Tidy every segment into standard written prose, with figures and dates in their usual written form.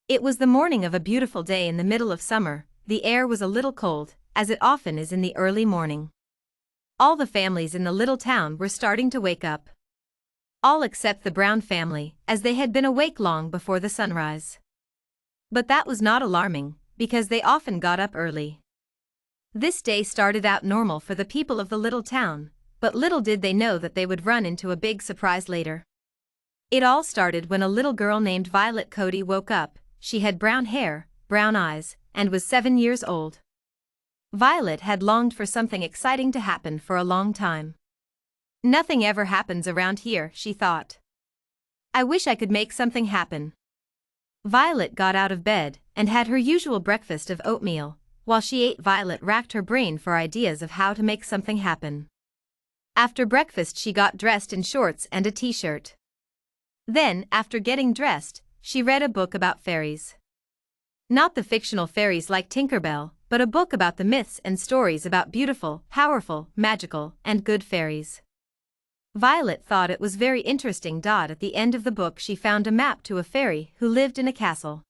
It was the morning of a beautiful day in the middle of summer. The air was a little cold, as it often is in the early morning. All the families in the little town were starting to wake up. All except the Brown family, as they had been awake long before the sunrise. But that was not alarming, because they often got up early. This day started out normal for the people of the little town, but little did they know that they would run into a big surprise later. It all started when a little girl named Violet Cody woke up. She had brown hair, brown eyes, and was 7 years old. Violet had longed for something exciting to happen for a long time. Nothing ever happens around here, she thought. I wish I could make something happen. Violet got out of bed and had her usual breakfast of oatmeal. While she ate, Violet racked her brain for ideas of how to make something happen. After breakfast, she got dressed in shorts and a t-shirt. Then, after getting dressed, she read a book about fairies. Not the fictional fairies like Tinkerbell, but a book about the myths and stories about beautiful, powerful, magical, and good fairies. Violet thought it was very interesting. At the end of the book, she found a map to a fairy who lived in a castle.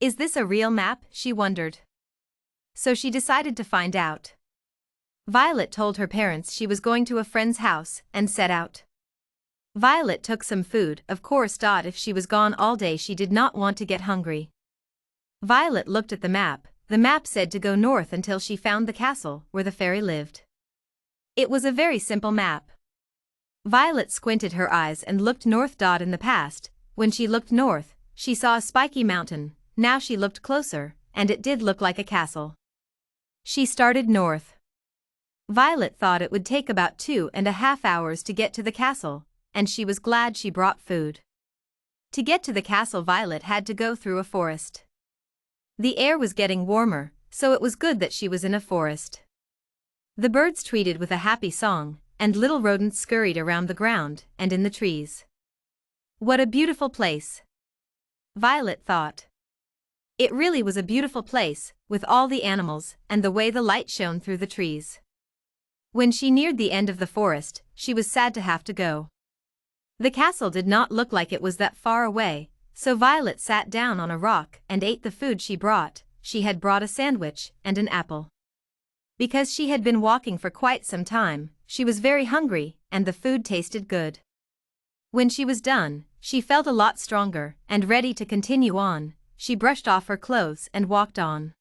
Is this a real map? She wondered. So she decided to find out. Violet told her parents she was going to a friend's house and set out. Violet took some food, of course. If she was gone all day, she did not want to get hungry. Violet looked at the map. The map said to go north until she found the castle where the fairy lived. It was a very simple map. Violet squinted her eyes and looked north. In the past, when she looked north, she saw a spiky mountain. Now she looked closer, and it did look like a castle. She started north. Violet thought it would take about 2.5 hours to get to the castle, and she was glad she brought food. To get to the castle, Violet had to go through a forest. The air was getting warmer, so it was good that she was in a forest. The birds tweeted with a happy song, and little rodents scurried around the ground and in the trees. What a beautiful place! Violet thought. It really was a beautiful place, with all the animals and the way the light shone through the trees. When she neared the end of the forest, she was sad to have to go. The castle did not look like it was that far away, so Violet sat down on a rock and ate the food she brought. She had brought a sandwich and an apple. Because she had been walking for quite some time, she was very hungry, and the food tasted good. When she was done, she felt a lot stronger and ready to continue on. She brushed off her clothes and walked on.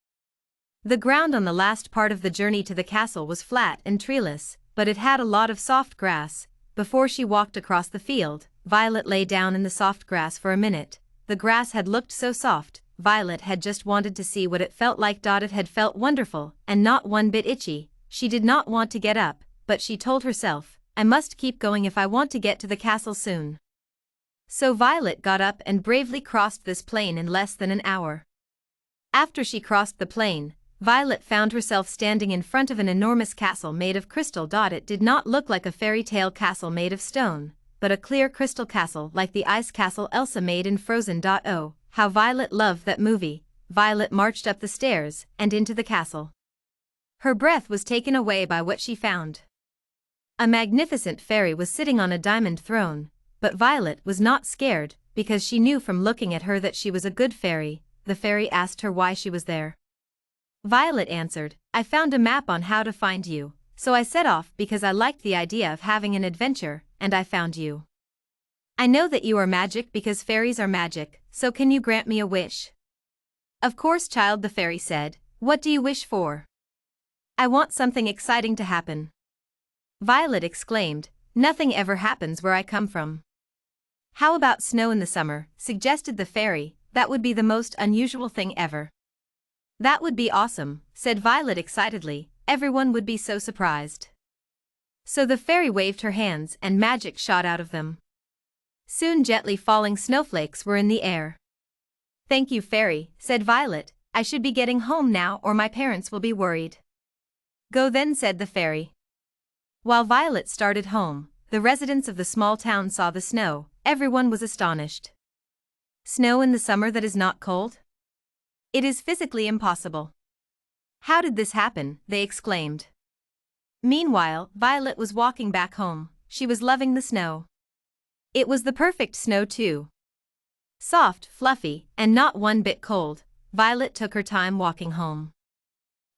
The ground on the last part of the journey to the castle was flat and treeless, but it had a lot of soft grass. Before she walked across the field, Violet lay down in the soft grass for a minute. The grass had looked so soft, Violet had just wanted to see what it felt like. It had felt wonderful and not one bit itchy. She did not want to get up, but she told herself, I must keep going if I want to get to the castle soon. So Violet got up and bravely crossed this plain in less than an hour. After she crossed the plain, Violet found herself standing in front of an enormous castle made of crystal. It did not look like a fairy tale castle made of stone, but a clear crystal castle like the ice castle Elsa made in Frozen. Oh, how Violet loved that movie. Violet marched up the stairs and into the castle. Her breath was taken away by what she found. A magnificent fairy was sitting on a diamond throne, but Violet was not scared, because she knew from looking at her that she was a good fairy. The fairy asked her why she was there. Violet answered, I found a map on how to find you, so I set off because I liked the idea of having an adventure, and I found you. I know that you are magic because fairies are magic, so can you grant me a wish? Of course, child, the fairy said. What do you wish for? I want something exciting to happen. Violet exclaimed, nothing ever happens where I come from. How about snow in the summer, suggested the fairy. That would be the most unusual thing ever. That would be awesome, said Violet excitedly. Everyone would be so surprised. So the fairy waved her hands and magic shot out of them. Soon gently falling snowflakes were in the air. Thank you, fairy, said Violet. I should be getting home now or my parents will be worried. Go then, said the fairy. While Violet started home, the residents of the small town saw the snow. Everyone was astonished. Snow in the summer that is not cold? It is physically impossible. How did this happen? They exclaimed. Meanwhile, Violet was walking back home. She was loving the snow. It was the perfect snow too. Soft, fluffy, and not one bit cold, Violet took her time walking home.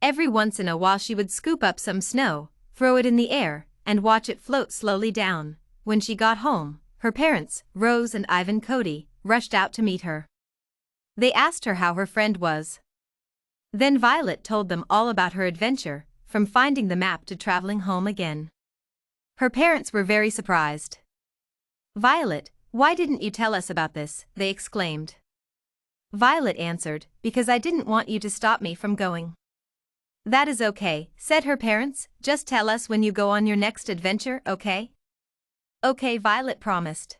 Every once in a while she would scoop up some snow, throw it in the air, and watch it float slowly down. When she got home, her parents, Rose and Ivan Cody, rushed out to meet her. They asked her how her friend was. Then Violet told them all about her adventure, from finding the map to traveling home again. Her parents were very surprised. "Violet, why didn't you tell us about this?" they exclaimed. Violet answered, "Because I didn't want you to stop me from going." "That is okay," said her parents, "just tell us when you go on your next adventure, okay?" "Okay," Violet promised.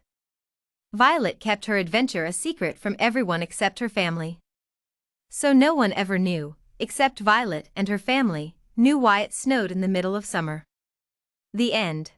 Violet kept her adventure a secret from everyone except her family. So no one ever knew, except Violet and her family, knew why it snowed in the middle of summer. The end.